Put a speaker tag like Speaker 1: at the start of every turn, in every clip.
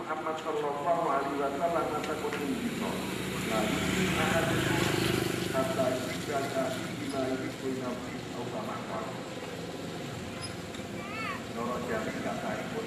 Speaker 1: Muhammad sallallahu alaihi wasallam kata kita. Nah, akan kata kita lima itu nabi atau kamakal. Noro jadi kata itu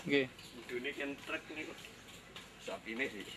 Speaker 2: Oke.
Speaker 3: Ini kan truk nih kok. Sapi ini sih.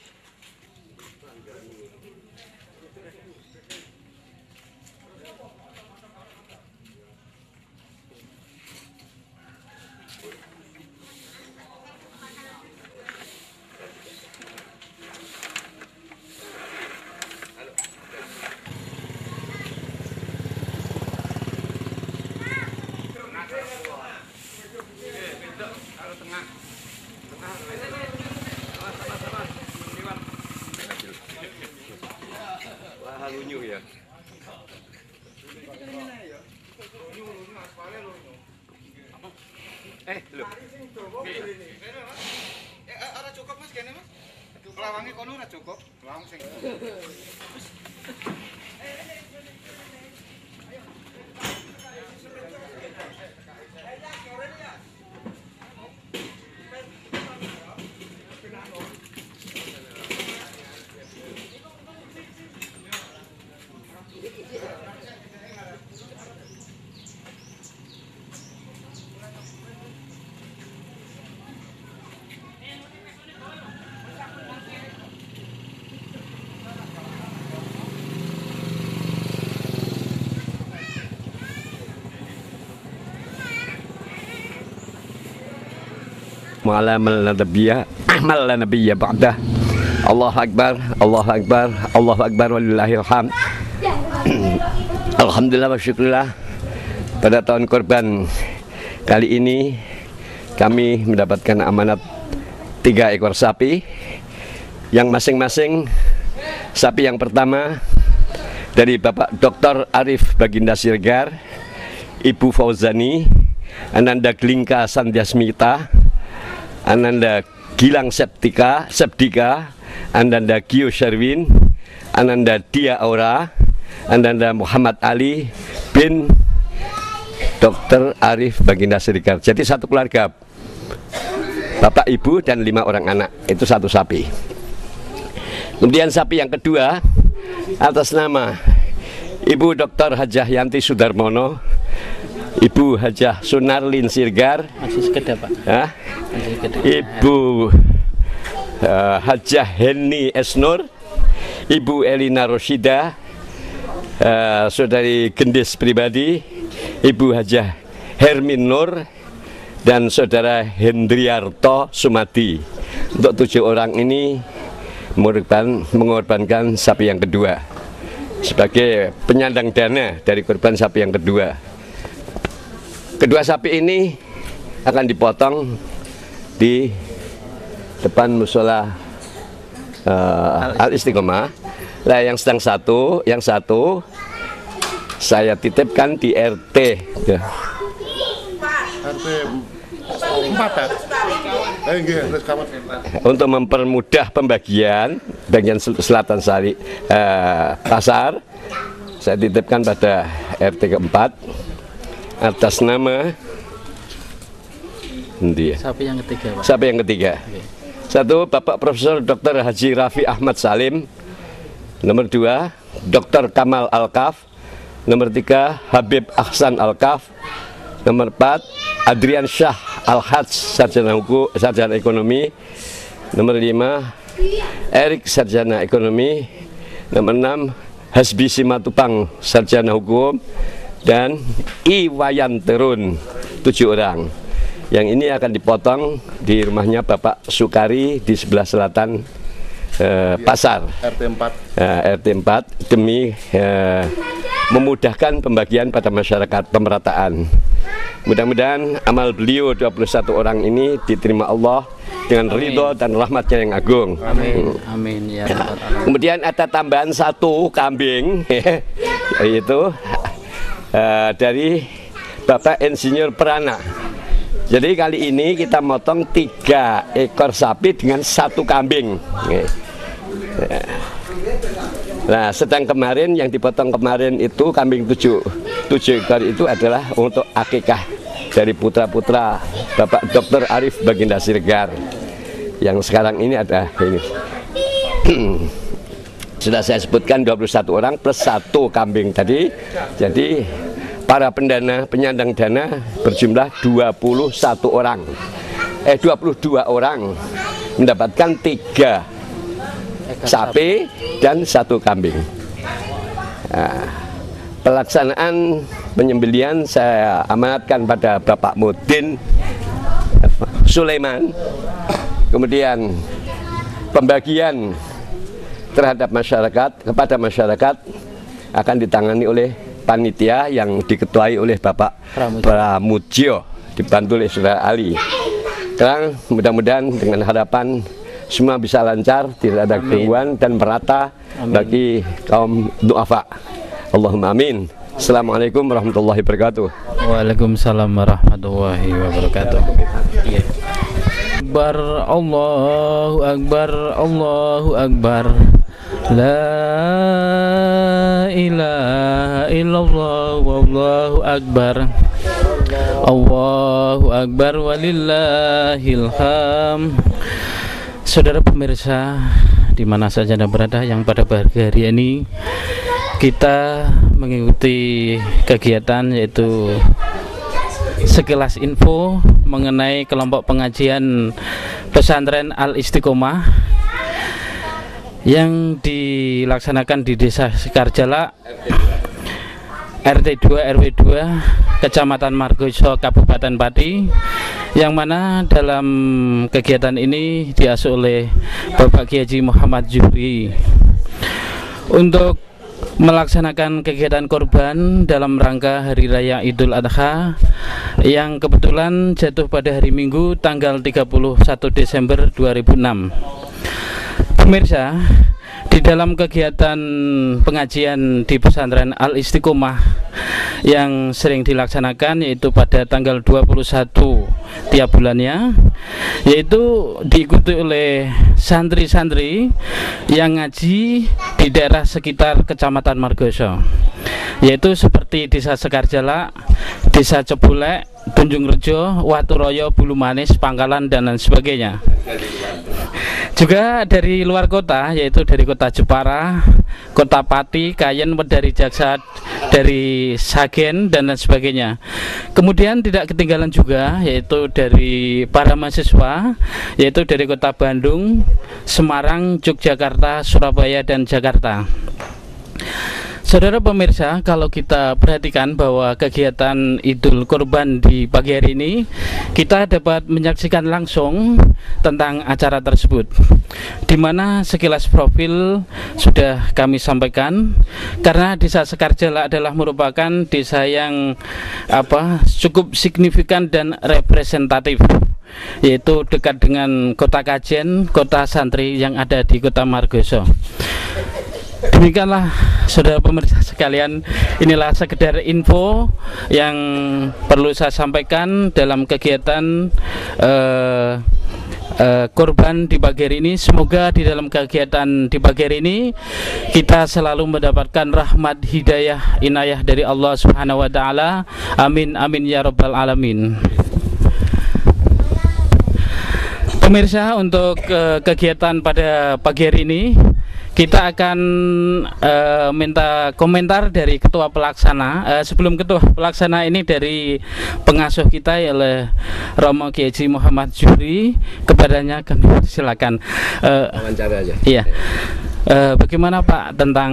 Speaker 3: Wah, lunyuh ya. Lho.
Speaker 4: Ora cukup Mas kene Mas. Lawange kono ora cukup. Lawang sing.
Speaker 3: Mu'alamal nabiyya amal nabiyya ba'dah. Allahu akbar, Allahu akbar, Allahu akbar walillahil hamd. Alhamdulillah wa syukurillah. Pada tahun kurban kali ini kami mendapatkan amanat 3 ekor sapi, yang masing-masing sapi yang pertama dari Bapak Dr. Arif Baginda Siregar, Ibu Fauzani, Ananda Glingka Sandyasmita, Ananda Gilang Sepdika, Ananda Gio Sherwin, Ananda Dia Aura, Ananda Muhammad Ali bin Dr. Arif Baginda Siregar. Jadi satu keluarga, bapak, ibu, dan 5 orang anak. Itu satu sapi. Kemudian sapi yang kedua atas nama Ibu Dr. Hajah Yanti Sudarmono, Ibu Hajah Sunarlin Siregar,
Speaker 2: Masih sekedar Pak.
Speaker 3: Ibu Hajah Heni Esnur, Ibu Elina Roshida, Saudari Gendis pribadi, Ibu Hajah Hermin Nur, dan Saudara Hendriarto Sumadi. Untuk 7 orang ini mengorbankan sapi yang kedua sebagai penyandang dana dari korban sapi yang kedua. Kedua sapi ini akan dipotong di depan musola Al Istiqomah. Nah, yang satu saya titipkan di RT ya.
Speaker 4: RT 4 ya.
Speaker 3: Untuk mempermudah pembagian bagian selatan sari pasar, saya titipkan pada RT keempat atas nama
Speaker 2: Sapi yang ketiga Pak.
Speaker 3: sapi yang ketiga. Satu, Bapak Profesor Dr. Haji Rafi Ahmad Salim. Nomor 2, Dr. Kamal Al-Kaf. Nomor 3, Habib Ahsan Al-Kaf. Nomor 4, Adrian Syah Al-Hajj, sarjana hukum, sarjana ekonomi. Nomor 5, Erik, sarjana ekonomi. Nomor 6, Hasbi Simatupang, sarjana hukum. Dan Iwayan Terun, 7 orang. Yang ini akan dipotong di rumahnya Bapak Sukari di sebelah selatan pasar
Speaker 1: RT 4.
Speaker 3: RT 4 demi memudahkan pembagian pada masyarakat, pemerataan. Mudah-mudahan amal beliau 21 orang ini diterima Allah dengan ridho dan rahmatnya yang agung.
Speaker 2: Amin. Amin ya rabbal alamin.
Speaker 3: Kemudian ada tambahan 1 kambing yaitu dari Bapak Insinyur Prana. Jadi kali ini kita motong 3 ekor sapi dengan 1 kambing. Nah, sedang kemarin yang dipotong kemarin itu kambing 7 ekor itu adalah untuk akikah dari putra-putra Bapak Dr. Arif Baginda Siregar. Yang sekarang ini ada ini. Sudah saya sebutkan 21 orang plus 1 kambing tadi. Jadi para pendana, penyandang dana berjumlah 22 orang. 22 orang mendapatkan 3 sapi dan 1 kambing. Nah, pelaksanaan penyembelian saya amanatkan pada Bapak Mudin Sulaiman. Kemudian pembagian terhadap masyarakat, kepada masyarakat akan ditangani oleh panitia yang diketuai oleh Bapak Pramudjo, dibantu oleh Saudara Ali. Sekarang mudah-mudahan dengan harapan semua bisa lancar, tidak ada gangguan dan merata bagi kaum du'afa. Allahumma amin. Assalamualaikum warahmatullahi wabarakatuh.
Speaker 2: Waalaikumsalam warahmatullahi wabarakatuh. Akbar, Allahu Akbar, Allahu Akbar. La ilaha illallah wallahu akbar. Allahu Akbar walillahil hamd. Saudara pemirsa, di mana saja Anda berada, yang pada pagi hari ini kita mengikuti kegiatan yaitu sekilas info mengenai kelompok pengajian pesantren Al-Istiqomah yang dilaksanakan di Desa Sekarjala, RT 2 RW 2 Kecamatan Margoso, Kabupaten Pati, yang mana dalam kegiatan ini diasuh oleh Bapak Kiai Haji Muhammad Zuhri untuk melaksanakan kegiatan kurban dalam rangka Hari Raya Idul Adha yang kebetulan jatuh pada hari Minggu tanggal 31 Desember 2006. Pemirsa, di dalam kegiatan pengajian di pesantren Al-Istiqomah yang sering dilaksanakan yaitu pada tanggal 21 tiap bulannya, yaitu diikuti oleh santri-santri yang ngaji di daerah sekitar Kecamatan Margoso, yaitu seperti Desa Sekarjala, Desa Cebulek, Tunjung Rejo, Waturoyo, Bulu Manis, Pangkalan, dan lain sebagainya. Juga dari luar kota, yaitu dari kota Jepara, kota Pati, Kayen, dari Jaksa, dari Sagen, dan lain sebagainya. Kemudian tidak ketinggalan juga yaitu dari para mahasiswa, yaitu dari kota Bandung, Semarang, Yogyakarta, Surabaya, dan Jakarta. Saudara pemirsa, kalau kita perhatikan bahwa kegiatan Idul Kurban di pagi hari ini, kita dapat menyaksikan langsung tentang acara tersebut, di mana sekilas profil sudah kami sampaikan. Karena Desa Sekarjala adalah merupakan desa yang cukup signifikan dan representatif, yaitu dekat dengan kota Kajen, kota santri yang ada di kota Margoso. Demikianlah saudara pemirsa sekalian, inilah sekedar info yang perlu saya sampaikan dalam kegiatan kurban di pagi hari ini. Semoga di dalam kegiatan di pagi hari ini kita selalu mendapatkan rahmat, hidayah, inayah dari Allah Subhanahu wa taala. Amin amin ya rabbal alamin. Pemirsa, untuk kegiatan pada pagi hari ini kita akan minta komentar dari ketua pelaksana. Sebelum ketua pelaksana ini dari pengasuh kita oleh Romo Kiai Haji Muhammad Zuhri, kepadanya kami silakan.
Speaker 3: Wawancara aja.
Speaker 2: Iya. Bagaimana Pak tentang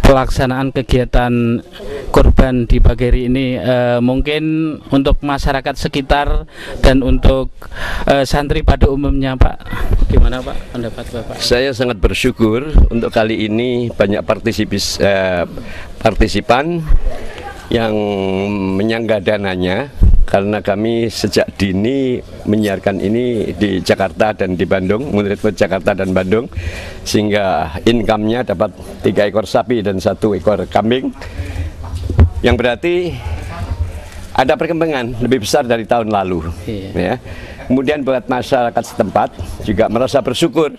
Speaker 2: pelaksanaan kegiatan kurban di pagi hari ini, mungkin untuk masyarakat sekitar dan untuk santri pada umumnya Pak, gimana Pak pendapat Bapak?
Speaker 3: Saya sangat bersyukur untuk kali ini banyak partisipan yang menyangga dananya, karena kami sejak dini menyiarkan ini di Jakarta dan di Bandung, murid-murid Jakarta dan Bandung, sehingga income-nya dapat 3 ekor sapi dan 1 ekor kambing, yang berarti ada perkembangan lebih besar dari tahun lalu. Ya. Kemudian buat masyarakat setempat juga merasa bersyukur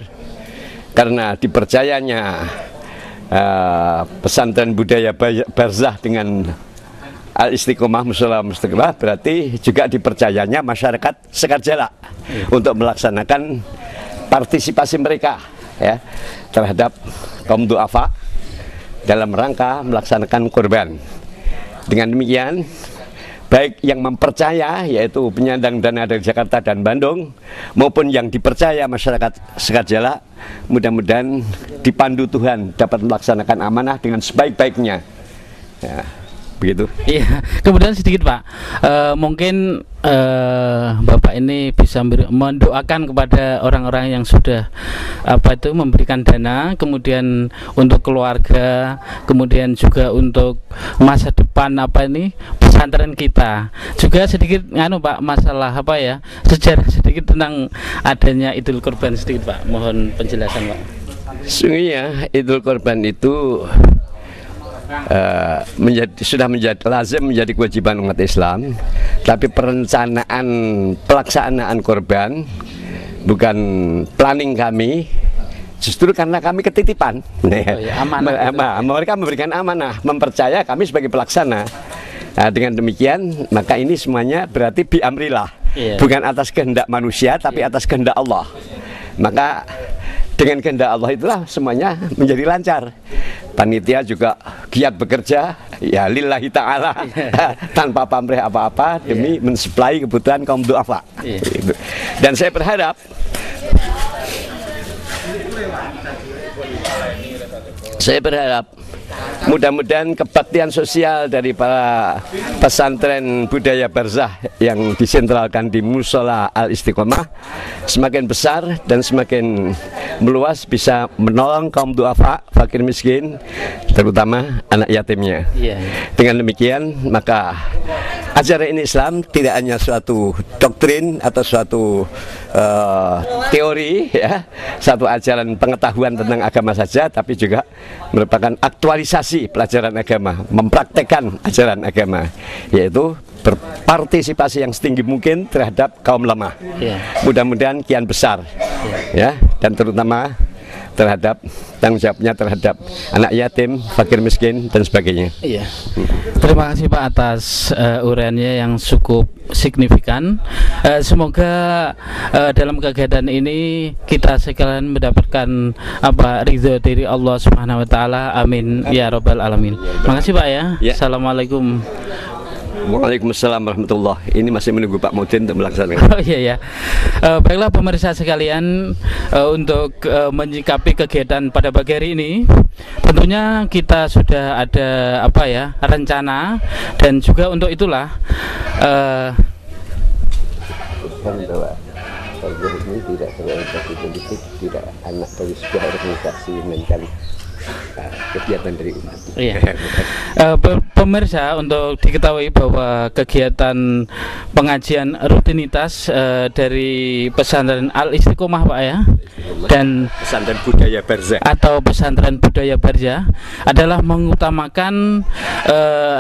Speaker 3: karena dipercayanya pesantren budaya Barzah dengan Al-Istiqomah Mushola Mustaqimah, berarti juga dipercayanya masyarakat Sekarjala untuk melaksanakan partisipasi mereka ya terhadap kaum duafa dalam rangka melaksanakan kurban. Dengan demikian, baik yang mempercaya yaitu penyandang dana dari Jakarta dan Bandung maupun yang dipercaya masyarakat Sekarjala, mudah-mudahan dipandu Tuhan dapat melaksanakan amanah dengan sebaik-baiknya ya. Begitu.
Speaker 2: Iya, kemudian sedikit Pak, mungkin Bapak ini bisa mendoakan kepada orang-orang yang sudah memberikan dana, kemudian untuk keluarga, kemudian juga untuk masa depan pesantren kita. Juga sedikit Pak, masalah sejarah sedikit tentang adanya Idul Kurban sedikit Pak, mohon penjelasan Pak.
Speaker 3: Sungguhnya Idul Kurban itu sudah menjadi lazim, menjadi kewajiban umat Islam, tapi perencanaan pelaksanaan kurban bukan planning kami, justru karena kami ketitipan. Mereka memberikan amanah, mempercaya kami sebagai pelaksana. Nah, dengan demikian maka ini semuanya berarti bi amrillah, bukan atas kehendak manusia tapi atas kehendak Allah. Maka dengan kehendak Allah itulah semuanya menjadi lancar. Panitia juga giat bekerja ya lillahi ta'ala tanpa pamrih apa-apa demi mensuplai kebutuhan kaum duafa. Dan saya berharap mudah-mudahan kebaktian sosial dari para pesantren budaya Barzah yang disentralkan di Mushola Al-Istiqomah semakin besar dan semakin meluas, bisa menolong kaum duafa, fakir miskin, terutama anak yatimnya. Dengan demikian maka ajaran ini Islam tidak hanya suatu doktrin atau suatu teori ya, satu ajaran pengetahuan tentang agama saja, tapi juga merupakan aktualisasi pelajaran agama, mempraktekkan ajaran agama, yaitu berpartisipasi yang setinggi mungkin terhadap kaum lemah. Mudah-mudahan kian besar ya, dan terutama terhadap tanggung jawabnya terhadap anak yatim, fakir miskin dan sebagainya.
Speaker 2: Terima kasih Pak atas uraiannya yang cukup signifikan. Semoga dalam kegiatan ini kita sekalian mendapatkan ridho dari Allah Subhanahu Wa Taala. Amin ya Rabbal Alamin. Terima kasih Pak ya. Assalamualaikum.
Speaker 3: Waalaikumsalam warahmatullahi. Ini masih menunggu Pak Mudin untuk melaksanakan.
Speaker 2: Oh iya ya. Baiklah pemirsa sekalian, untuk menyikapi kegiatan pada pagi hari ini, tentunya kita sudah ada rencana, dan juga untuk itulah
Speaker 3: bahwa ini tidak terorientasi politik, tidak anak dari sebuah organisasi, melainkan kegiatan dari umat.
Speaker 2: Pemirsa, untuk diketahui bahwa kegiatan pengajian rutinitas dari pesantren Al-Istiqomah Pak ya, dan
Speaker 3: pesantren budaya Barzah
Speaker 2: atau pesantren budaya Barzah adalah mengutamakan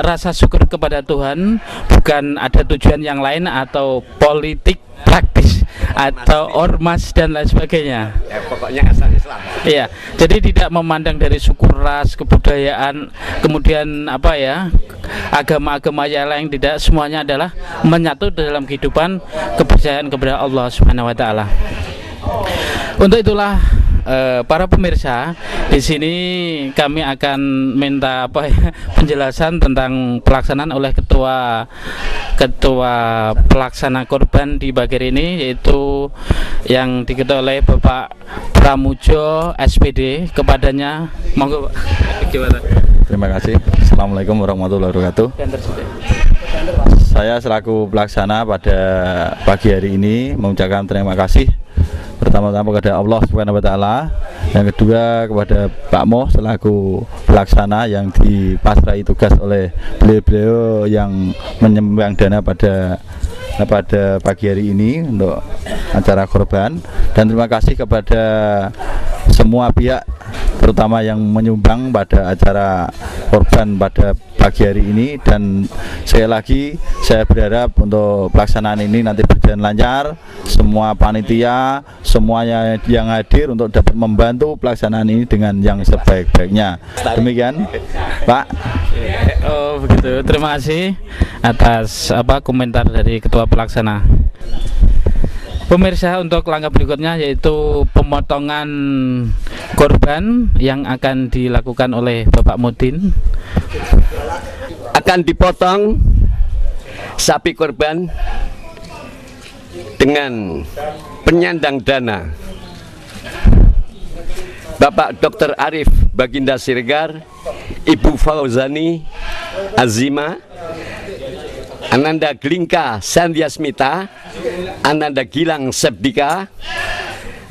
Speaker 2: rasa syukur kepada Tuhan, bukan ada tujuan yang lain atau politik praktis atau ormas dan lain sebagainya.
Speaker 3: Pokoknya asal Islam.
Speaker 2: Iya, jadi tidak memandang dari suku, ras, kebudayaan, kemudian agama-agama yang lain, tidak, semuanya adalah menyatu dalam kehidupan kepercayaan kepada Allah Subhanahu Wa Taala. Untuk itulah para pemirsa, di sini kami akan minta penjelasan tentang pelaksanaan oleh ketua pelaksana korban di Bagir ini, yaitu yang diketuai oleh Bapak Pramujo SPD. Kepadanya, monggo Pak. Gimana?
Speaker 5: Terima kasih. Assalamualaikum warahmatullahi wabarakatuh. Saya selaku pelaksana pada pagi hari ini mengucapkan terima kasih pertama-tama kepada Allah Subhanahu wa taala, yang kedua kepada Pak Moh selaku pelaksana yang dipasrahi tugas oleh beliau-beliau yang menyumbang dana pada pagi hari ini untuk acara korban, dan terima kasih kepada semua pihak terutama yang menyumbang pada acara korban pada pagi hari ini. Dan sekali lagi saya berharap untuk pelaksanaan ini nanti berjalan lancar, semua panitia semuanya yang hadir untuk dapat membantu pelaksanaan ini dengan yang sebaik-baiknya. Demikian Pak.
Speaker 2: Oh begitu, terima kasih atas komentar dari ketua pelaksana. Pemirsa, untuk langkah berikutnya yaitu pemotongan korban yang akan dilakukan oleh Bapak Mudin.
Speaker 3: Akan dipotong sapi korban dengan penyandang dana Bapak Dr. Arif Baginda Siregar, Ibu Fauzani Azima, Ananda Glingka Sandiasmita, Ananda Gilang Sebdika,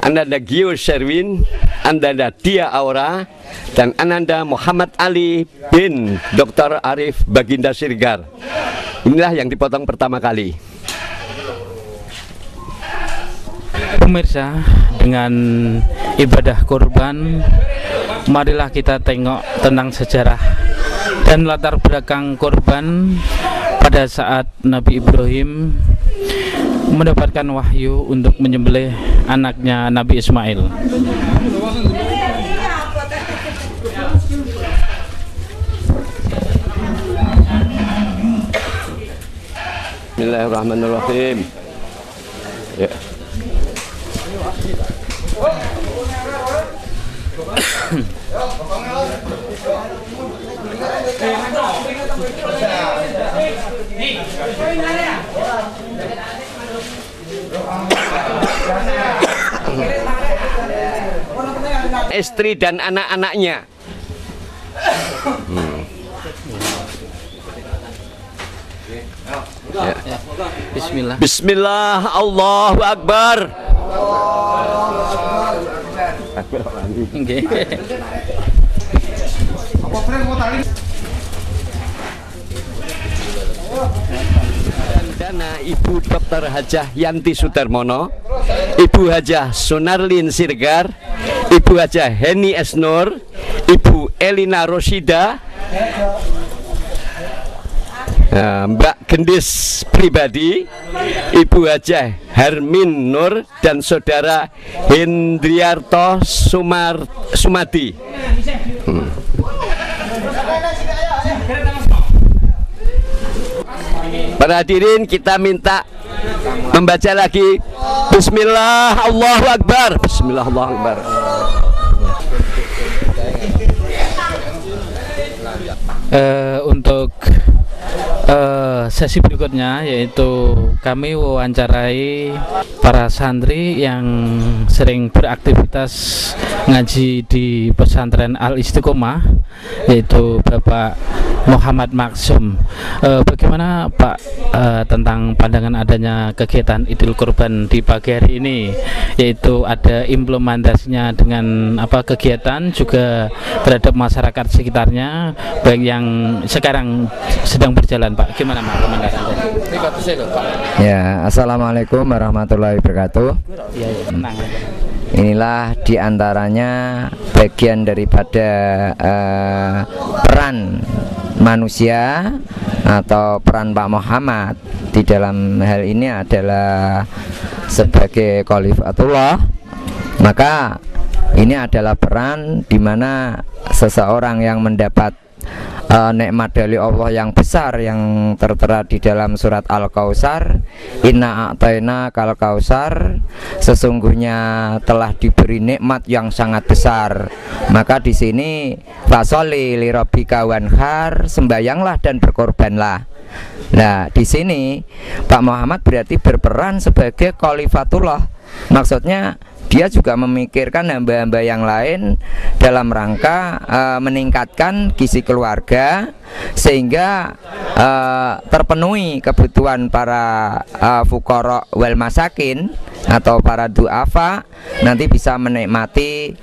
Speaker 3: Ananda Gio Sherwin, Ananda Dia Aura, dan Ananda Muhammad Ali bin Dr. Arif Baginda Siregar. Inilah yang dipotong pertama kali.
Speaker 2: Pemirsa, dengan ibadah kurban, marilah kita tengok tentang sejarah dan latar belakang kurban pada saat Nabi Ibrahim mendapatkan wahyu untuk menyembelih anaknya Nabi Ismail.
Speaker 3: Bismillahirrahmanirrahim. Ya. Istri dan anak-anaknya.
Speaker 2: Ya. Bismillah.
Speaker 3: Bismillah, Allahu Akbar.
Speaker 2: Okay.
Speaker 3: Dana Ibu Dr. Hajah Yanti Sudarmono, Ibu Hajah Sunarlin Siregar, Ibu Hajah Heni Esnur, Ibu Elina Roshida, Mbak Gendis Pribadi, Ibu Hajah Hermin Nur, dan Saudara Hendriarto Sumadi. Para hadirin, kita minta membaca lagi Bismillah Allahu Akbar. Bismillah Allahu Akbar.
Speaker 2: Untuk sesi berikutnya yaitu kami wawancarai para santri yang sering beraktivitas ngaji di pesantren Al Istiqomah, yaitu Bapak Muhammad Maksum. Bagaimana Pak tentang pandangan adanya kegiatan Idul Kurban di pagi hari ini, yaitu ada implementasinya dengan kegiatan juga terhadap masyarakat sekitarnya, baik yang sekarang sedang berjalan, Pak. Gimana Pak komentarnya?
Speaker 6: Ya, assalamualaikum warahmatullahi wabarakatuh.
Speaker 2: Ya, tenang aja.
Speaker 6: Inilah diantaranya bagian daripada peran manusia atau peran Pak Muhammad di dalam hal ini adalah sebagai khalifatullah. Maka ini adalah peran di mana seseorang yang mendapat nikmat dari Allah yang besar yang tertera di dalam surat Al-Kautsar, inna a'tayna kal kausar, sesungguhnya telah diberi nikmat yang sangat besar. Maka di sini fasoli li rabbika wanhar, sembayanglah dan berkorbanlah. Nah, di sini Pak Muhammad berarti berperan sebagai khalifatullah. Maksudnya dia juga memikirkan hamba-hamba yang lain dalam rangka meningkatkan gizi keluarga sehingga terpenuhi kebutuhan para fuqara wal masakin atau para du'afa, nanti bisa menikmati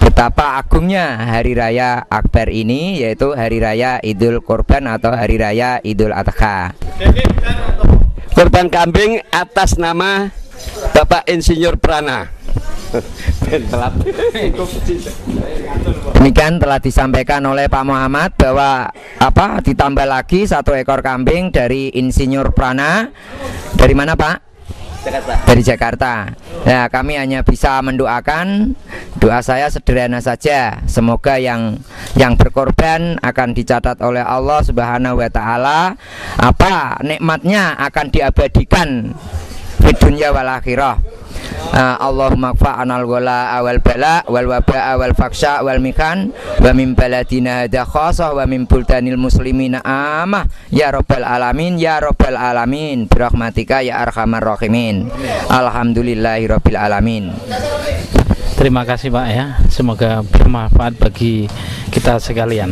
Speaker 6: betapa agungnya hari raya akbar ini, yaitu hari raya Idul Kurban atau hari raya Idul Adha.
Speaker 3: Kurban kambing atas nama Bapak Insinyur Prana.
Speaker 6: Demikian telah disampaikan oleh Pak Muhammad bahwa ditambah lagi 1 ekor kambing dari Insinyur Prana. Dari mana, Pak?
Speaker 3: Jakarta.
Speaker 6: Dari Jakarta. Nah, kami hanya bisa mendoakan, doa saya sederhana saja, semoga yang berkorban akan dicatat oleh Allah Subhanahu wa taala, nikmatnya akan diabadikan di dunia wal akhirah. Allahumma kfa'anal ghala awal bala wal waba wal faksha wal mikan wa min baladina hadha khasah wa min buldanil muslimina amah ya rabbal alamin ya rabbal alamin birahmatika ya arhamar rahimin. Alhamdulillahi rabbil alamin.
Speaker 2: Terima kasih Pak ya, semoga bermanfaat bagi kita sekalian.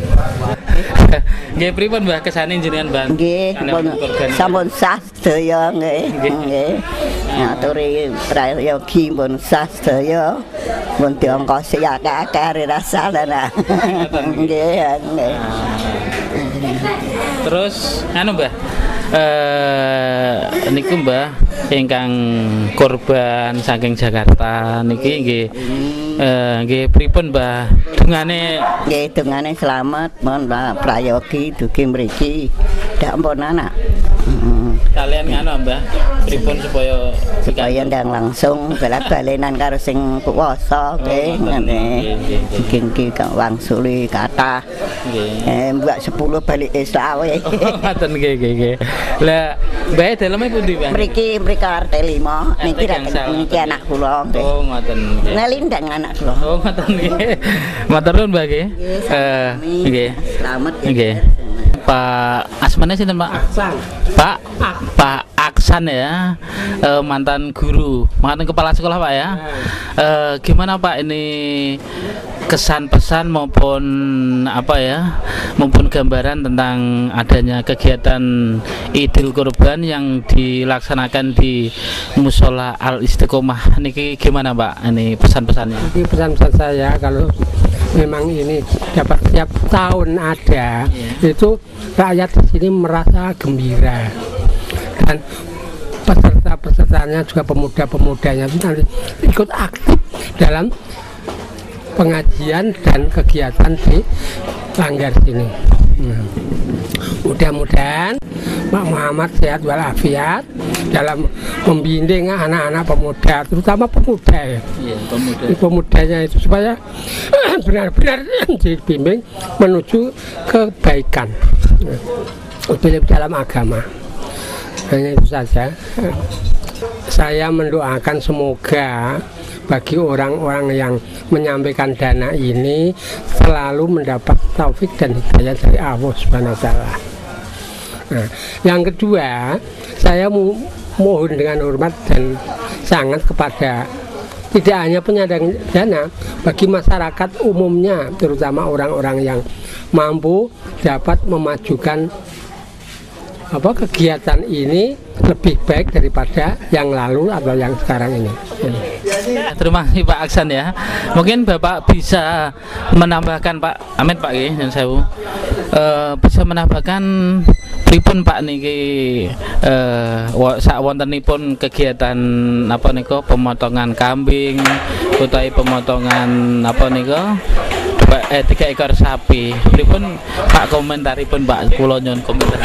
Speaker 2: Nggih pripun Mbah kesane jenengan Mbah?
Speaker 7: Nggih, sampun sah sedaya nggih. Nggih. Ngaturi prayogi pun sah sedaya. Pun diongkosi akeh-akeh rasalan. Nggih, nggih.
Speaker 2: Terus Mbah, niku Mbah ingkang korban saking Jakarta niki nggih pripun Mbah dungane?
Speaker 7: Nggih dungane selamat mon prayogi dugi mriki ndak ampun anak.
Speaker 2: Kalian Mbah pripun supaya
Speaker 7: ndang langsung balik-balenan karo sing kuwasa nggih nggih wangsuli kathah nggih mbak 10 balik esawe
Speaker 2: ngoten nggih. Lah Mbah daleme pundi Mbah?
Speaker 7: Mriki RT 5 niki anak kula nggih.
Speaker 2: Oh ngoten nggih.
Speaker 7: Nelindang anak kula.
Speaker 2: Oh ngoten nggih. Matur nuwun Mbah nggih. Nggih.
Speaker 7: Selamat
Speaker 2: nggih. Pak asmane sinten Pak?
Speaker 7: Aksan.
Speaker 2: Pak Aksan ya, mantan guru, mantan kepala sekolah Pak ya. Gimana Pak ini kesan pesan maupun maupun gambaran tentang adanya kegiatan Idul Kurban yang dilaksanakan di Musola Al Istiqomah niki gimana Pak? Ini pesan-pesannya.
Speaker 8: Ini pesan-pesan saya kalau memang ini dapat tiap tahun ada, itu rakyat di sini merasa gembira dan peserta-pesertanya juga pemuda-pemudanya itu nanti ikut aktif dalam pengajian dan kegiatan di Langgar sini. Mudah-mudahan Pak Muhammad sehat walafiat dalam membimbing anak-anak pemuda, terutama pemuda ya. Pemudanya itu supaya benar-benar dibimbing menuju kebaikan dalam agama. Hanya itu saja. Saya mendoakan semoga bagi orang-orang yang menyampaikan dana ini selalu mendapat taufik dan hidayah dari Allah Subhanahu wa taala. Nah, yang kedua, saya mohon dengan hormat dan sangat kepada tidak hanya penyandang dana, bagi masyarakat umumnya, terutama orang-orang yang mampu dapat memajukan kegiatan ini lebih baik daripada yang lalu atau yang sekarang ini.
Speaker 2: Terima kasih Pak Aksan ya. Mungkin Bapak bisa menambahkan Pak Amin Pak dan saya bisa menambahkan pripun Pak niki sak wontenipun kegiatan pemotongan kambing utawi pemotongan 3 ekor sapi. Pripun Pak komentaripun Pak, kula nyuwun komentar.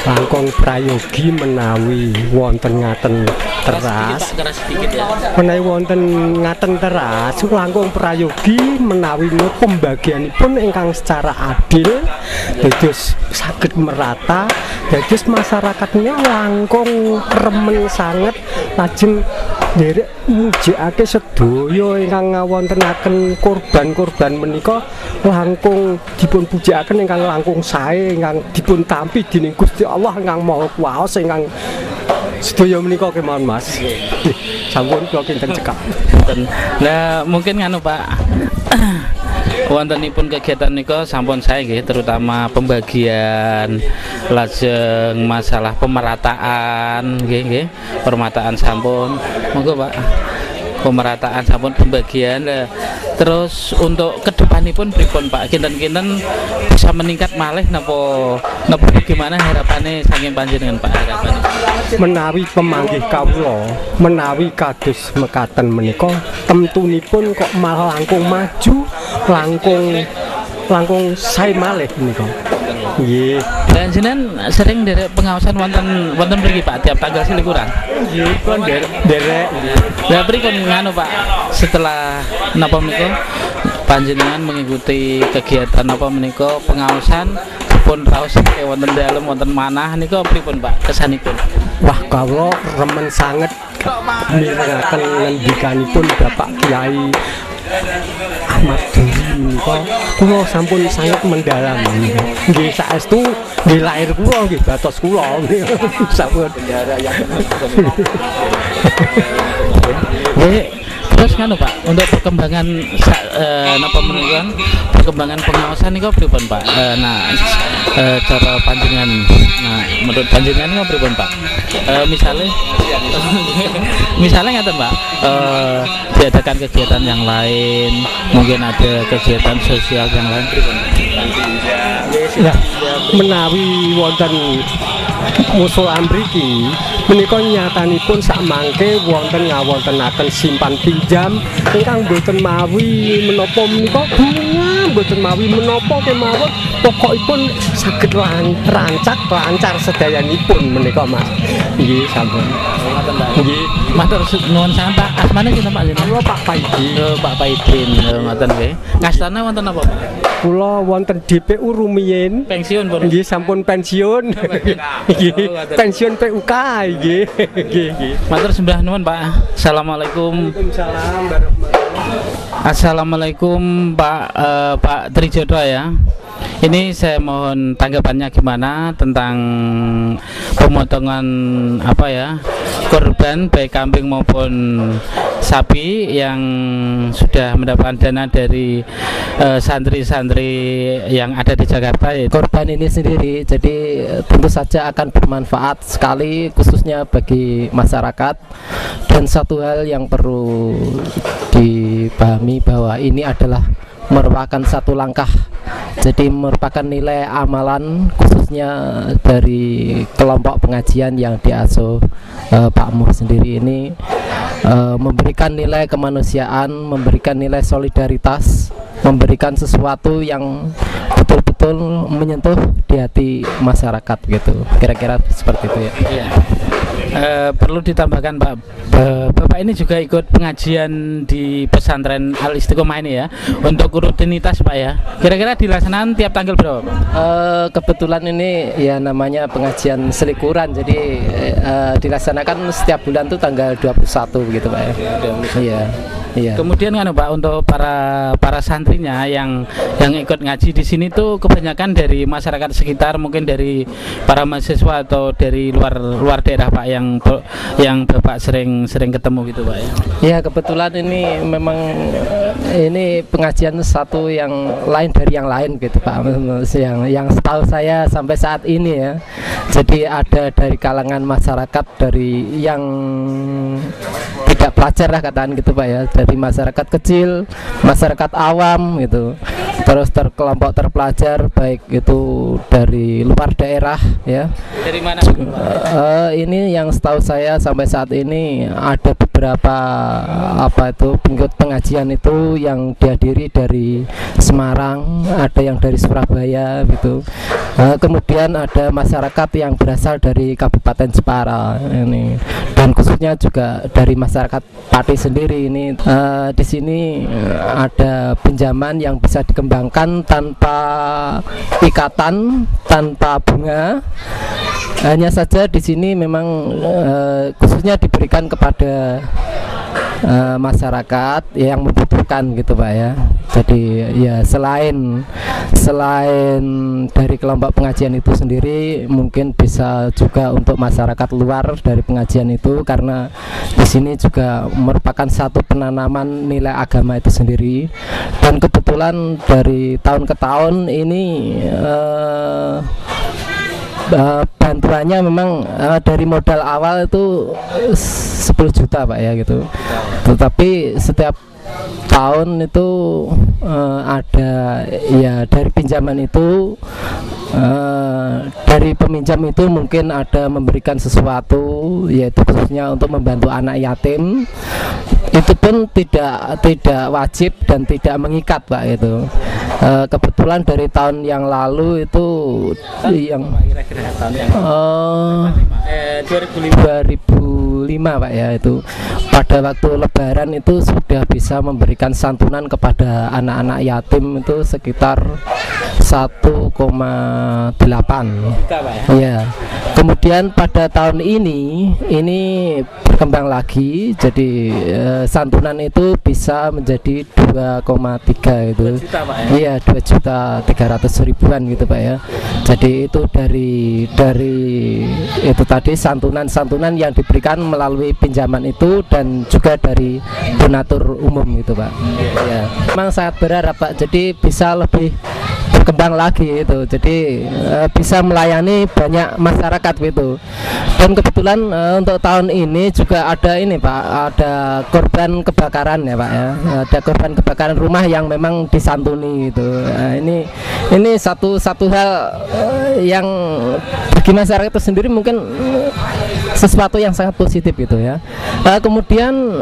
Speaker 8: langkung prayogi menawi wonten ngaten teras. Menawi wonten ngaten teras langkung prayogi menawi pembagianipun ingkang secara adil dados saged merata, dados masyarakatnya langkung remen sanget lajeng nderek mujikake sedaya ingkang ngawontenaken korban-korban menika langkung dipun pujikaken ingkang langkung sae ingkang dipun tampi dening Gusti Allah ingkang Maha Kuwasa ingkang sedaya menika kemawon Mas. Sampun kula kinten cekap.
Speaker 2: Nah, mungkin nganu Pak. Wontenipun kegiatan nika sampun saya nggih, terutama pembagian lajeng masalah pemerataan nggih, pemerataan sampun. Monggo Pak. Pemerataan sampun pembagian. Terus untuk kedepanipun pripun Pak? Kinten-kinten bisa meningkat malih napa bagaimana harapannya saking panjenengan Pak harapannya?
Speaker 8: Menawi pemanggih kawula menawi kados mekaten menika temtunipun kok malah langkung maju langkung sae malih menika. Nggih.
Speaker 2: Dan jenengan sering nderek pengawasan wonten mriki Pak tiap tanggal selikuran.
Speaker 8: Nggih, pun nderek.
Speaker 2: Lah pripun nganu Pak setelah napa menika panjenengan mengikuti kegiatan apa menika pengawasan pun raos wonten dalem wonten manah nika pripun Pak kesanipun?
Speaker 8: Wah, kawula remen sanget mirengaken ngendikanipun Bapak Kiai Ahmad Duri menika kula sampun sangat mendalam. Nggih saestu nggih lair kula nggih batos kula. Sampun bendara yang
Speaker 2: terus nganu Pak untuk perkembangan napa menika perkembangan pengawasan niku pripun Pak? Cara panjenengan menurut panjenengan niku pripun Pak? Misalnya ngaten Pak, diadakan kegiatan yang lain, mungkin ada kegiatan sosial yang lain pripun?
Speaker 8: Ya, menawi wonten musala mriki menika nyatanipun sakmangke wonten ngawontenaken simpan pinjam ingkang boten mawi menapa menika bunga boten mawi menapa kemawon pokokipun saged lancar sedayanipun menika Mas. Nggih sampun.
Speaker 2: Nggih, matur nuwun sanget Pak. Asmane sinten Pak jenengan?
Speaker 8: Kula Pak Paidin.
Speaker 2: Pak Paidin, ngoten nggih. Ngastana wonten apa Pak?
Speaker 8: Kula wonten DPU rumiyin.
Speaker 2: Pensiun pun.
Speaker 8: Nggih sampun pensiun. Nggih, pensiun PUK nggih. Nggih.
Speaker 2: Matur sembah nuwun Pak. Assalamualaikum.
Speaker 8: Waalaikumsalam warahmatullahi.
Speaker 2: Assalamualaikum Pak Trijodo ya. Ini saya mohon tanggapannya gimana tentang pemotongan apa ya korban baik kambing maupun sapi yang sudah mendapatkan dana dari santri-santri yang ada di Jakarta ya.
Speaker 9: Korban ini sendiri jadi tentu saja akan bermanfaat sekali khususnya bagi masyarakat, dan satu hal yang perlu dipahami bahwa ini adalah merupakan satu langkah, jadi merupakan nilai amalan khususnya dari kelompok pengajian yang diasuh Pak Muh sendiri ini, memberikan nilai kemanusiaan, memberikan nilai solidaritas, memberikan sesuatu yang betul-betul menyentuh di hati masyarakat gitu, kira-kira seperti itu ya.
Speaker 2: Iya. Perlu ditambahkan Pak, Bapak ini juga ikut pengajian di pesantren Al Istiqomah ini ya, untuk rutinitas Pak ya. Kira-kira dilaksanakan tiap tanggal berapa Pak?
Speaker 9: Kebetulan ini ya namanya pengajian selikuran, jadi dilaksanakan setiap bulan tuh tanggal 21 begitu Pak ya. Iya. Iya.
Speaker 2: Kemudian kan Pak untuk para santrinya yang ikut ngaji di sini tuh kebanyakan dari masyarakat sekitar, mungkin dari para mahasiswa atau dari luar daerah Pak yang Bapak sering ketemu gitu Pak ya.
Speaker 9: Ya kebetulan ini memang ini pengajian satu yang lain dari yang lain gitu Pak, yang setahu saya sampai saat ini ya. Jadi ada dari kalangan masyarakat, dari yang tidak pelajar lah katakan gitu Pak ya, dari masyarakat kecil, masyarakat awam gitu, terus kelompok terpelajar baik itu dari luar daerah ya.
Speaker 2: Dari mana?
Speaker 9: Ini yang setahu saya sampai saat ini ada beberapa pengikut pengajian itu yang dihadiri dari Semarang, ada yang dari Surabaya gitu. Kemudian ada masyarakat yang berasal dari Kabupaten Jepara ini, dan khususnya juga dari masyarakat Pati sendiri ini. Di sini ada pinjaman yang bisa dikembangkan tanpa ikatan, tanpa bunga. Hanya saja di sini memang khususnya diberikan kepada masyarakat yang membutuhkan gitu Pak ya. Jadi ya selain dari kelompok pengajian itu sendiri, mungkin bisa juga untuk masyarakat luar dari pengajian itu, karena di sini juga merupakan satu penanaman nilai agama itu sendiri. Dan kebetulan dari tahun ke tahun ini bantuannya memang dari modal awal itu 10 juta Pak ya gitu. Tetapi setiap tahun itu ada ya dari pinjaman itu, dari peminjam itu mungkin ada memberikan sesuatu, yaitu khususnya untuk membantu anak yatim. Itu pun tidak wajib dan tidak mengikat Pak itu. Kebetulan dari tahun yang lalu itu yang 2005 Pak ya, itu pada waktu Lebaran itu sudah bisa memberikan santunan kepada anak-anak yatim itu sekitar 1,8 ya. Kemudian pada tahun ini berkembang lagi, jadi santunan itu bisa menjadi 2,3 itu. Iya, 2.300.000-an gitu Pak ya. Jadi itu dari itu tadi santunan yang diberikan melalui pinjaman itu, dan juga dari donatur umum gitu Pak. Ya. Memang sangat berharap Pak, jadi bisa lebih berkembang lagi itu, jadi bisa melayani banyak masyarakat gitu. Dan kebetulan untuk tahun ini juga ada ini Pak, ada korban kebakaran ya Pak ya, ada korban kebakaran rumah yang memang disantuni gitu. Ini satu hal yang bagi masyarakat itu sendiri mungkin sesuatu yang sangat positif gitu ya. Kemudian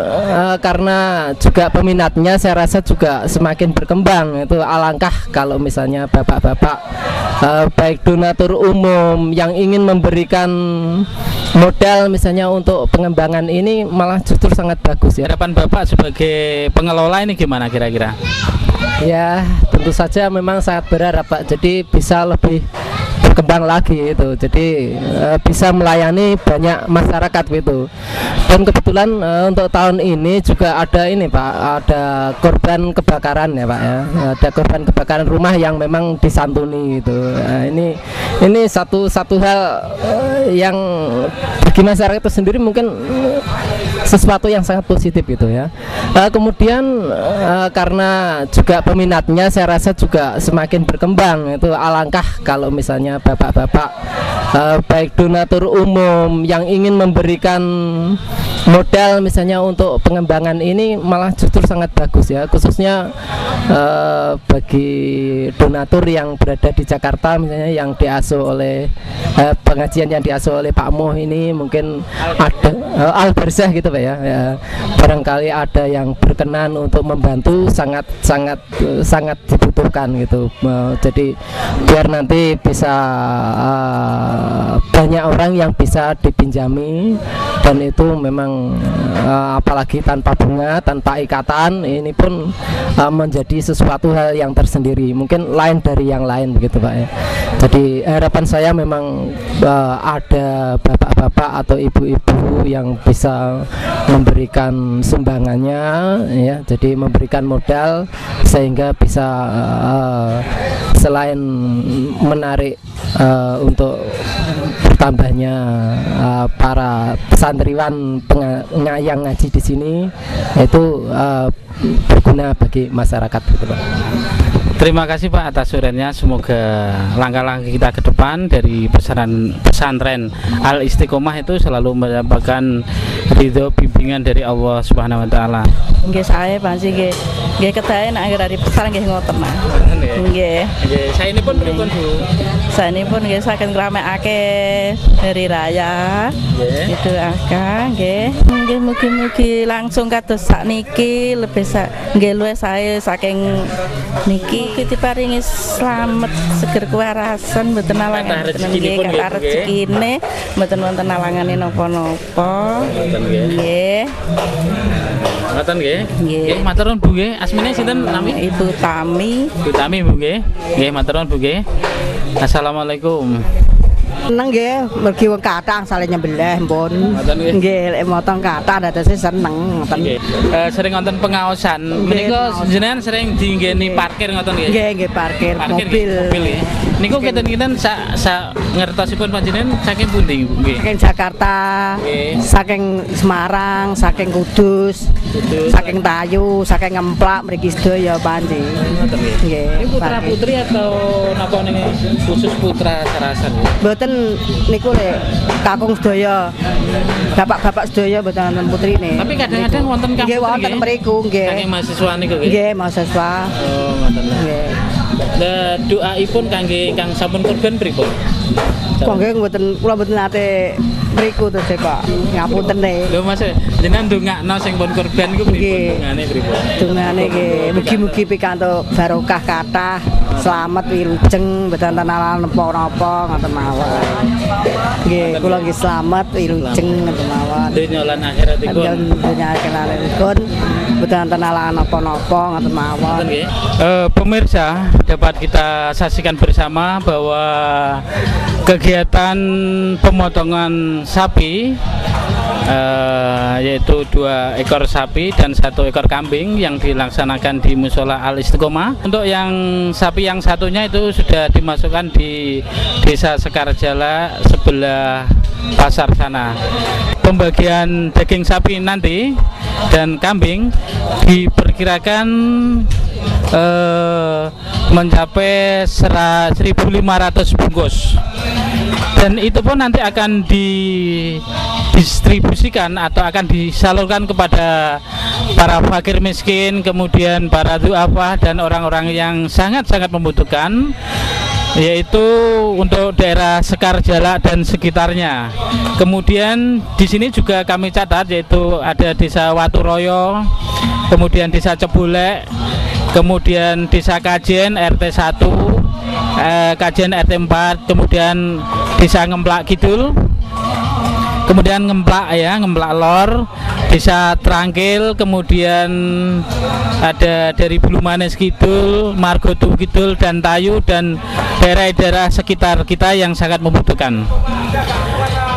Speaker 9: karena juga peminatnya saya rasa juga semakin berkembang, itu alangkah kalau misalnya bapak-bapak baik donatur umum yang ingin memberikan modal misalnya untuk pengembangan ini, malah justru sangat bagus ya.
Speaker 2: Harapan Bapak sebagai pengelola ini gimana kira-kira?
Speaker 9: Ya tentu saja memang sangat berharap Pak, jadi bisa lebih berkembang lagi itu, jadi bisa melayani banyak masyarakat gitu. Dan kebetulan untuk tahun ini juga ada ini Pak, ada korban kebakaran ya Pak ya, ada korban kebakaran rumah yang memang disantuni gitu. Ini satu hal yang bagi masyarakat itu sendiri mungkin sesuatu yang sangat positif gitu ya. Kemudian karena juga peminatnya saya rasa juga semakin berkembang, itu alangkah kalau misalnya bapak-bapak baik donatur umum yang ingin memberikan modal misalnya untuk pengembangan ini, malah justru sangat bagus ya, khususnya bagi donatur yang berada di Jakarta misalnya, yang diasuh oleh pengajian yang diasuh oleh Pak Moh ini, mungkin ada Al-Barzah gitu Pak ya, barangkali ada yang berkenan untuk membantu, sangat dibutuhkan gitu. Jadi biar nanti bisa banyak orang yang bisa dipinjami, dan itu memang apalagi tanpa bunga, tanpa ikatan, ini pun menjadi sesuatu hal yang tersendiri, mungkin lain dari yang lain begitu Pak ya. Jadi harapan saya memang ada bapak-bapak atau ibu-ibu yang bisa memberikan sumbangannya ya, jadi memberikan modal sehingga bisa selain menarik untuk bertambahnya para santriwan yang ngaji di sini, itu berguna bagi masyarakat gitu Pak.
Speaker 2: Terima kasih Pak atas uraiannya. Semoga langkah-langkah kita ke depan dari pesantren Al Istiqomah itu selalu mendapatkan ridho bimbingan dari Allah Subhanahu wa taala.
Speaker 10: Nggih sae panci nggih kedae nek dari pesan nggih ngoten Mas. Nggih. Nggih, saenipun pripun Bu? Saenipun nggih saking ngramekake hari raya. Nggih. Itu Aga nggih. Nggih mugi-mugi langsung kados sakniki lebih nggih luwih sae saking niki diparingi slamet seger kewarasan mboten alangan nggih kata rezekine mboten wonten alangane napa-napa. Nggih. Ngoten nggih. Nggih, matur nuwun Bu nggih. Asmine sinten nami? Ibu Tami. Ibu Tami Bu nggih. Nggih, matur nuwun Bu nggih. Assalamualaikum.
Speaker 11: Seneng nggih, mergi wong kathah sale nyembelih mpun. Nggih, lek motong kathah dadose seneng ngoten.
Speaker 2: Sering ngonten pengaosan. Menika jenengan sering dinggeni parkir ngoten nggih?
Speaker 11: Nggih, nggih parkir mobil.
Speaker 2: Mobil. Niku kinten-kinten sak ngertosipun panjenengan saking pundi nggih?
Speaker 11: Saking Jakarta, saking Semarang, saking Kudus, saking Tayu, saking Ngemplak mriki sedaya panci.
Speaker 2: Ngoten nggih.
Speaker 11: Nggih.
Speaker 2: Ini putra putri atau napa niku khusus putra sarasan?
Speaker 11: Mboten niku lek kakung sedaya. Bapak-bapak sedaya mboten wonten putrine.
Speaker 2: Tapi kadang-kadang wonten kang
Speaker 11: nggih wonten mriku nggih.
Speaker 2: Saking mahasiswa niku nggih.
Speaker 11: Nggih, mahasiswa.
Speaker 2: Oh, ngoten.
Speaker 11: Nggih.
Speaker 2: Lah doaipun kangge kang sampun korban pripun?
Speaker 11: Kok nggih mboten kula mboten nate mriku to Pak. Ngapunten e.
Speaker 2: Lho Mas, jenengan ndongakno sing pun korban iku pripun? Dongane pripun?
Speaker 11: Dongane nggih mugi-mugi pikantuk barokah kathah, slamet wilujeng, mboten tenalan napa-napa ngoten mawon. Nggih, kula nggih slamet wilujeng ngoten mawon.
Speaker 2: Donya lan akhiratipun.
Speaker 11: Donya akhiratipun mboten tenalan napa-napa ngoten mawon.
Speaker 2: Pemirsa, dapat kita saksikan bersama bahwa kegiatan pemotongan sapi yaitu 2 ekor sapi dan 1 ekor kambing yang dilaksanakan di Musola Al Istiqomah. Untuk yang sapi yang satunya itu sudah dimasukkan di Desa Sekarjala sebelah pasar sana. Pembagian daging sapi nanti dan kambing diperkirakan mencapai 1.500 bungkus. Dan itu pun nanti akan didistribusikan atau akan disalurkan kepada para fakir miskin, kemudian para du'afa dan orang-orang yang sangat-sangat membutuhkan, yaitu untuk daerah Sekarjala dan sekitarnya. Kemudian di sini juga kami catat yaitu ada Desa Waturoyo, kemudian Desa Cebulek, kemudian Desa Kajen RT 1, Kajen RT 4, kemudian Desa Ngemplak Kidul, kemudian Ngemplak Lor, Desa Trangkil, kemudian ada dari Bulumanes Kidul, Margotu Kidul dan Tayu, dan daerah-daerah sekitar kita yang sangat membutuhkan.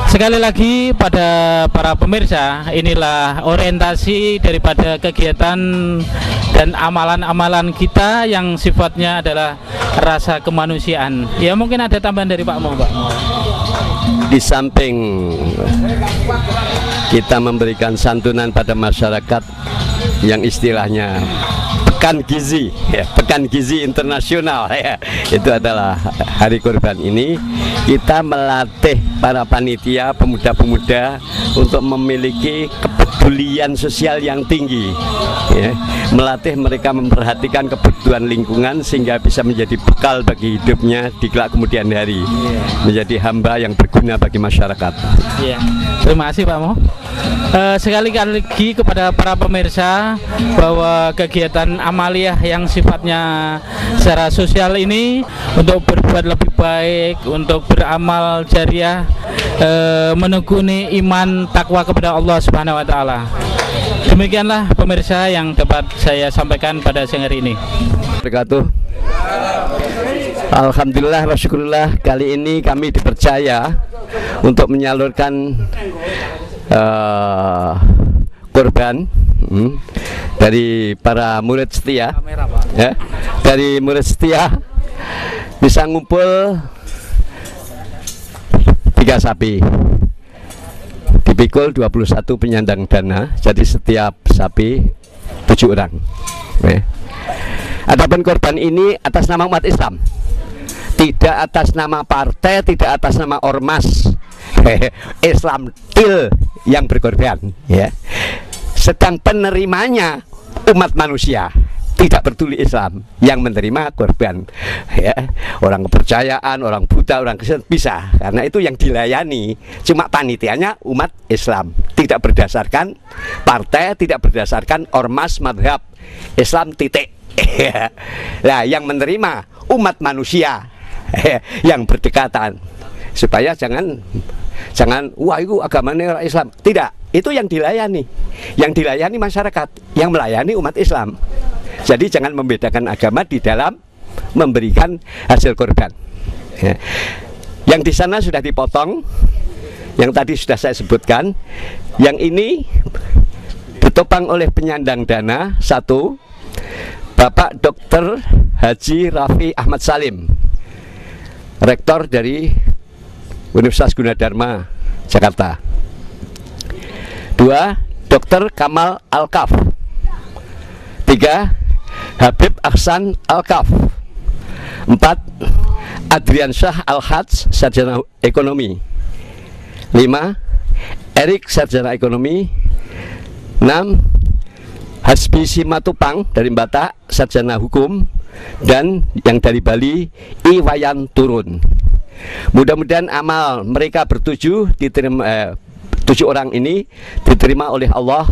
Speaker 2: Sekali lagi pada para pemirsa, inilah orientasi daripada kegiatan dan amalan-amalan kita yang sifatnya adalah rasa kemanusiaan. Ya mungkin ada tambahan dari Pak Mo, Pak.
Speaker 3: Di samping kita memberikan santunan pada masyarakat yang istilahnya Pekan Gizi, Pekan Gizi Internasional, itu adalah hari kurban ini. Kita melatih para panitia, pemuda-pemuda untuk memiliki kepedulian sosial yang tinggi, melatih mereka memperhatikan kebutuhan lingkungan sehingga bisa menjadi bekal bagi hidupnya di kelak kemudian hari, menjadi hamba yang berguna bagi masyarakat.
Speaker 2: Terima kasih Pak Mo. Sekali lagi kepada para pemirsa bahwa kegiatan amaliyah yang sifatnya secara sosial ini untuk berbuat lebih baik, untuk beramal jariah, menekuni iman takwa kepada Allah Subhanahu wa taala. Demikianlah pemirsa yang dapat saya sampaikan pada siang hari ini.
Speaker 3: Alhamdulillah wa syukurillah, kali ini kami dipercaya untuk menyalurkan kurban dari para murid setia, dari murid setia bisa ngumpul 3 sapi, dipikul 21 penyandang dana, jadi setiap sapi 7 orang. Adapun korban ini atas nama umat Islam, tidak atas nama partai, tidak atas nama ormas. Islam til yang berkorban, ya. Sedang penerimanya umat manusia, tidak peduli Islam, yang menerima korban, ya. Orang kepercayaan, orang buta, orang Kristen bisa, karena itu yang dilayani. Cuma panitianya umat Islam, tidak berdasarkan partai, tidak berdasarkan ormas, madhab, Islam titik. Nah, yang menerima umat manusia yang berdekatan, supaya jangan wah itu agamanya Islam. Tidak, itu yang dilayani. Yang dilayani masyarakat, yang melayani umat Islam. Jadi jangan membedakan agama di dalam memberikan hasil korban, ya. Yang di sana sudah dipotong, yang tadi sudah saya sebutkan. Yang ini ditopang oleh penyandang dana satu, Bapak Dr. Haji Raffi Ahmad Salim, Rektor dari Universitas Gunadarma, Jakarta. Dua, Dr. Kamal Al-Kaf. Tiga, Habib Ahsan Al-Kaf. Empat, Adrian Syah Al-Hajj, Sarjana Ekonomi. Lima, Erik, Sarjana Ekonomi. Enam, Hasbi Simatupang dari Batak, Sarjana Hukum. Dan yang dari Bali, Iwayan Turun. Mudah-mudahan amal mereka bertujuh diterima, 7 orang ini diterima oleh Allah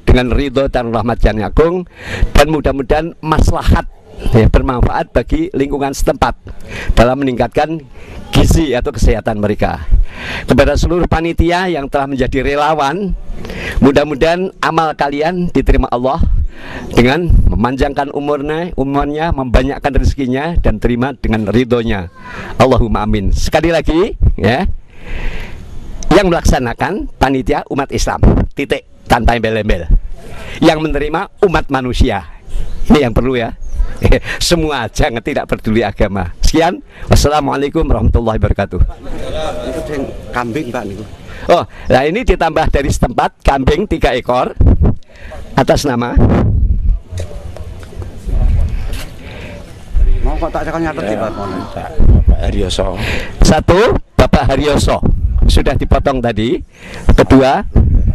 Speaker 3: dengan ridho dan rahmat yang agung, dan mudah-mudahan maslahat, ya, bermanfaat bagi lingkungan setempat dalam meningkatkan gizi atau kesehatan mereka. Kepada seluruh panitia yang telah menjadi relawan, mudah-mudahan amal kalian diterima Allah dengan memanjangkan umurnya, membanyakkan rezekinya, dan terima dengan ridhonya. Allahumma amin. Sekali lagi, ya, yang melaksanakan panitia umat Islam, titik, tanpa embel-embel. Yang menerima umat manusia, ini yang perlu, ya. Semua, jangan, tidak peduli agama. Sekian, wassalamualaikum warahmatullahi wabarakatuh.
Speaker 12: Itu kambing, Pak, niku.
Speaker 3: Oh, nah ini ditambah dari setempat kambing 3 ekor atas nama.
Speaker 12: Mau kok tak cekan nyatet Pak
Speaker 3: Haryoso. Satu, Bapak Haryoso, sudah dipotong tadi. Kedua,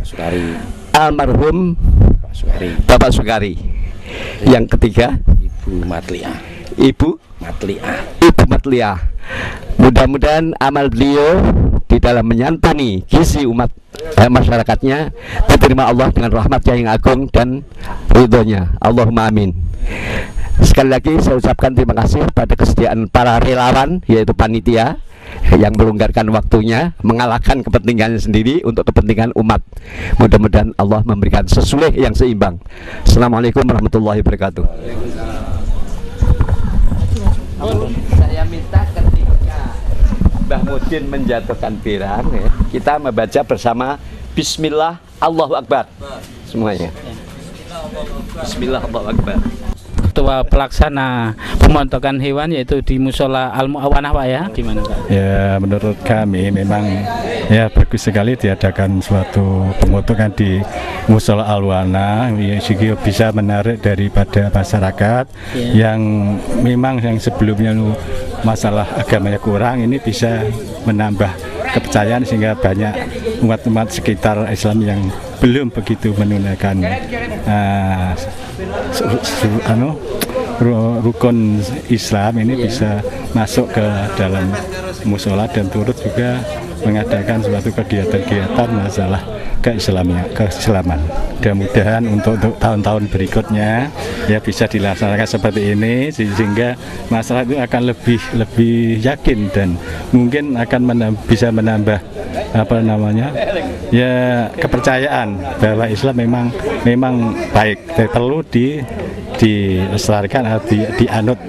Speaker 12: Sukari.
Speaker 3: Almarhum Bapak Sukari. Yang ketiga,
Speaker 12: Ibu Matliah.
Speaker 3: Ibu Matliah. Mudah-mudahan amal beliau di dalam menyantuni gizi umat masyarakatnya diterima Allah dengan rahmatnya yang agung dan ridhonya. Allahumma amin. Sekali lagi saya ucapkan terima kasih pada kesediaan para relawan, yaitu panitia, yang melonggarkan waktunya, mengalahkan kepentingannya sendiri untuk kepentingan umat. Mudah-mudahan Allah memberikan sesulih yang seimbang. Assalamualaikum warahmatullahi wabarakatuh. Saya minta ketika Mbah Mudin menjatuhkan pirang, ya, kita membaca bersama Bismillah Allahu Akbar semuanya. Bismillah Allahu Akbar.
Speaker 2: Ketua pelaksana pemontokan hewan yaitu di Musola Al-Mu'awanah, Pak, ya. Gimana, Pak?
Speaker 13: Ya, menurut kami memang ya bagus sekali diadakan suatu pemotongan di Musola Al-Mu'awanah, yang bisa menarik daripada masyarakat yang memang yang sebelumnya masalah agamanya kurang, ini bisa menambah kepercayaan sehingga banyak umat-umat sekitar Islam yang belum begitu menunaikan rukun Islam ini bisa masuk ke dalam musola dan turut juga mengadakan suatu kegiatan-kegiatan masalah keislaman. Mudah-mudahan untuk tahun-tahun berikutnya ya bisa dilaksanakan seperti ini sehingga masyarakat itu akan lebih yakin dan mungkin akan bisa menambah ya kepercayaan bahwa Islam memang baik, perlu dilestarikan atau dianut.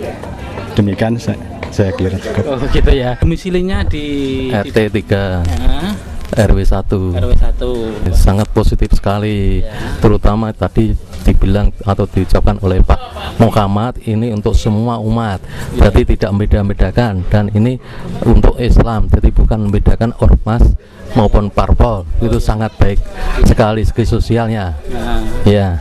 Speaker 13: Demikian saya kira cukup.
Speaker 2: Oh gitu ya. Domisilinya di
Speaker 14: RT 3 RW 1. Sangat positif sekali, terutama tadi dibilang atau diucapkan oleh Pak Muhammad, ini untuk semua umat, berarti tidak membeda-bedakan, dan ini untuk Islam, jadi bukan membedakan ormas maupun parpol. Itu sangat baik sekali segi sosialnya. Ya,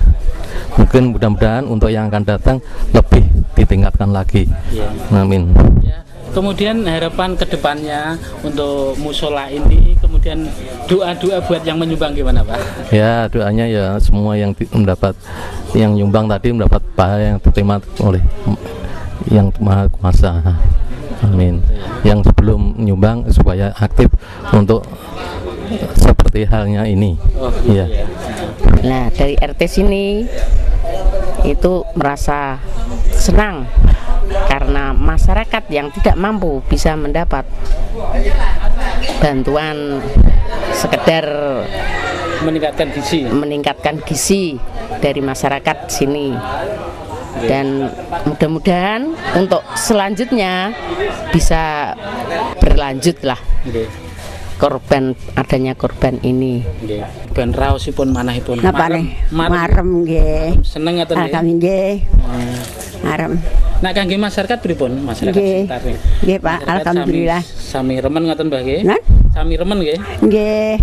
Speaker 14: mungkin mudah-mudahan untuk yang akan datang lebih ditingkatkan lagi.
Speaker 2: Ya.
Speaker 14: Amin.
Speaker 2: Ya. Kemudian harapan kedepannya untuk musola ini, kemudian doa-doa buat yang menyumbang gimana Pak?
Speaker 14: Ya, doanya ya semua yang mendapat, yang nyumbang tadi mendapat pahala yang diterima oleh yang Maha Kuasa. Amin. Yang sebelum nyumbang supaya aktif untuk seperti halnya ini. Iya.
Speaker 15: Nah, dari RT sini itu merasa senang karena masyarakat yang tidak mampu bisa mendapat bantuan sekedar meningkatkan gizi dari masyarakat sini. Dan mudah-mudahan untuk selanjutnya bisa berlanjut lah adanya korban ini.
Speaker 2: Ben raosipun manahipun
Speaker 7: napa nih marem nggih
Speaker 2: seneng ngoten nggih
Speaker 7: kami nggih marem.
Speaker 2: Nek kangge masyarakat pripun masyarakat sekitar
Speaker 7: nggih Pak alhamdulillah
Speaker 2: sami remen ngoten Mbah nggih sami remen nggih
Speaker 7: nggih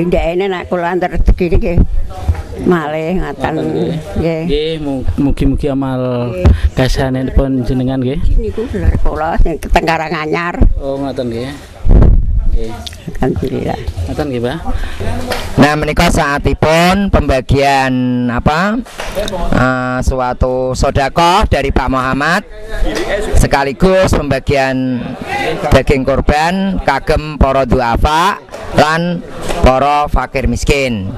Speaker 7: ndekne nek kula antar rezeki nggih malih ngaten
Speaker 2: nggih mugi-mugi amal kasanipun jenengan nggih
Speaker 7: niku sedherek kula sing Tengkarang Anyar.
Speaker 2: Oh ngoten nggih.
Speaker 7: Alhamdulillah.
Speaker 2: Ngoten nggih, Pak.
Speaker 6: Nah, menika saatipun pembagian suatu sedekah dari Pak Muhammad sekaligus pembagian daging korban kagem para duafa lan para fakir miskin.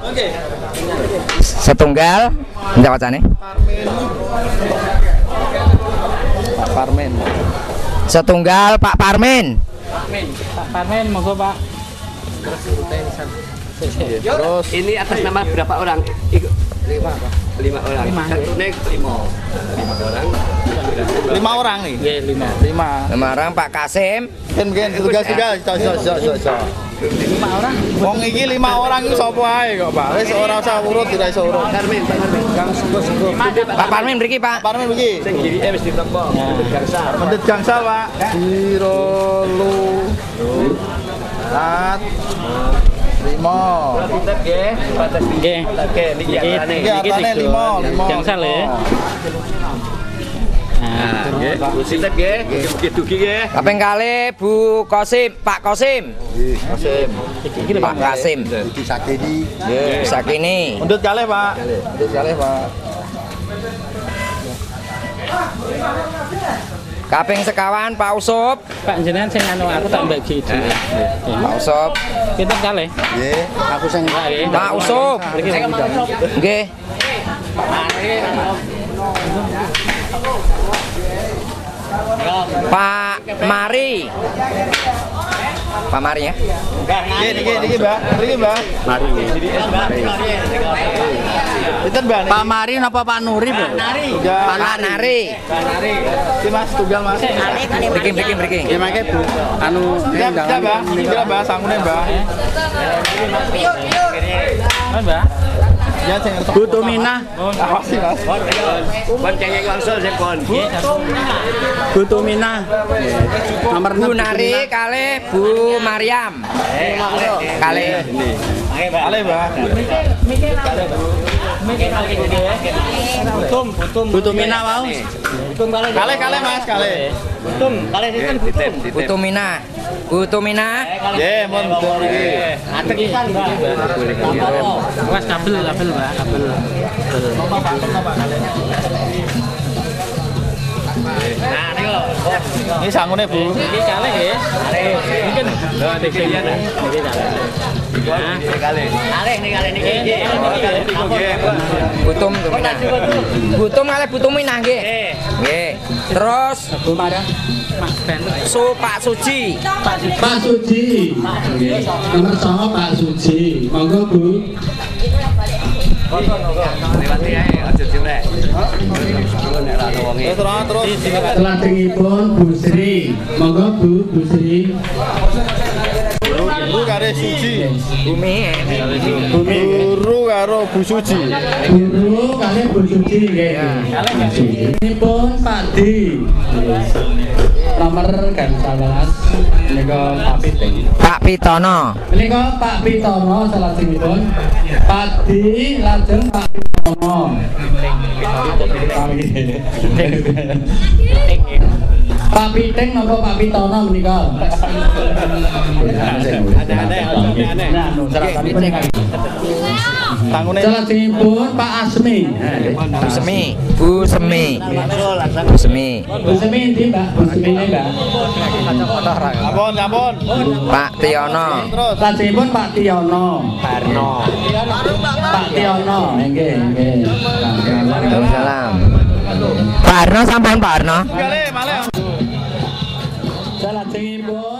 Speaker 6: Setunggal ndak wacane?
Speaker 2: Pak Parmin.
Speaker 6: Setunggal Pak Parmin.
Speaker 2: Pak Parmin monggo Pak.
Speaker 3: Terus ini atas nama berapa orang? 5 orang. Satu nek 5 orang.
Speaker 4: 5 orang nih.
Speaker 2: Nggih,
Speaker 6: 5 orang Pak Kasim.
Speaker 4: Mungkin tugas. 5 orang. Wong iki 5 orang iki sapa ae kok, Pak. Wis ora usah urut, ora iso urut.
Speaker 3: Parmin.
Speaker 4: Kang sungguh.
Speaker 6: Pak Parmin mriki, Pak.
Speaker 4: Parmin mriki.
Speaker 3: Sing dirike wis ditempo. Gangsal.
Speaker 4: Mendhet gangsal, Pak. Siro lu. Lat. 5.
Speaker 3: Pinter nggih. Batas nggih. Oke, niki
Speaker 4: artane 5.
Speaker 2: Gangsal ya.
Speaker 3: Nah, nggih. Pinter nggih. Dugi nggih.
Speaker 6: Kaping kalih Bu Qasim, Pak Qasim.
Speaker 4: Qasim.
Speaker 6: Pak Qasim.
Speaker 4: Iki sakini.
Speaker 6: Nggih, sakini.
Speaker 4: Mendhet kalih, Pak. Mendhet kalih, Pak.
Speaker 6: Kaping sekawan Pak Usup.
Speaker 2: Pak jenengan sing anu aku tak bagi dhewe.
Speaker 6: Pak Usup.
Speaker 2: Pinten kalih?
Speaker 4: Nggih.
Speaker 2: Aku sing nggih.
Speaker 6: Pak Usup. Nggih. Pak Mari. Pak Mari ya.
Speaker 4: Niki, Mbak. Mriki, Mbak.
Speaker 3: Mari.
Speaker 4: Pinten, Mbak?
Speaker 12: Pak Mari napa Pak Nuri, Bu?
Speaker 6: Pak Nari.
Speaker 4: Iki Mas, tunggal Mas.
Speaker 6: Mriki.
Speaker 12: Ya mangke Bu. Anu
Speaker 4: Mbak. Kira Mbak sangune, Mbak.
Speaker 2: Mbak.
Speaker 4: Ya sing
Speaker 12: Bu Tumina.
Speaker 4: Awas sih, Mas.
Speaker 3: Kon cengeng langsung sing kon.
Speaker 12: Bu Tumina. Nomor
Speaker 6: Bu Nari kalih Bu Maryam. Kalih.
Speaker 4: Kalih, Mbak.
Speaker 12: Bu Tumina wau.
Speaker 4: Kalih, Mas, kalih.
Speaker 6: Bu Tumina. Bu Tumina.
Speaker 4: Nggih, mun betul iki.
Speaker 2: Mas kabel Mbak, kabel.
Speaker 4: Nah, niku lho. Ini sangune, Bu.
Speaker 2: Iki kalih nggih. Mungkin lho niki kalih.
Speaker 6: Butum Tumina. Butum kalih Bu Tumina nggih. Nggih. Terus Pak Suci.
Speaker 16: Pak Suci. Nomor 9 Pak Suci. Monggo Bu.
Speaker 3: Lewati ae aja jelek.
Speaker 4: Terus.
Speaker 16: Selajengipun Bu Sri. Monggo Bu Sri.
Speaker 4: Guru karo Suci.
Speaker 6: Bumi.
Speaker 4: Guru karo Bu Suci.
Speaker 16: Guru kali Bu Suci nggih. Ini pun Pak Di. Nomor gangsal 11 menika Pak Piting.
Speaker 6: Pak Pitono.
Speaker 16: Menika Pak Pitono salajengipun. Padi lajeng Pak Tono. Pak Piting napa Pak Pitono menika? Salajengipun Pak Asmi.
Speaker 6: Bu Semi. Bu Semi. Bu Semi.
Speaker 16: Bu Semi endi Mbak? Bu Semine Mbak.
Speaker 4: Ampun, ampun.
Speaker 6: Pak Tiono.
Speaker 16: Salajengipun Pak Tiono.
Speaker 6: Parno.
Speaker 16: Pak Tiono, nggih, nggih.
Speaker 6: Waalaikumsalam. Pak Arno sampun Pak Arno.
Speaker 16: Salajengipun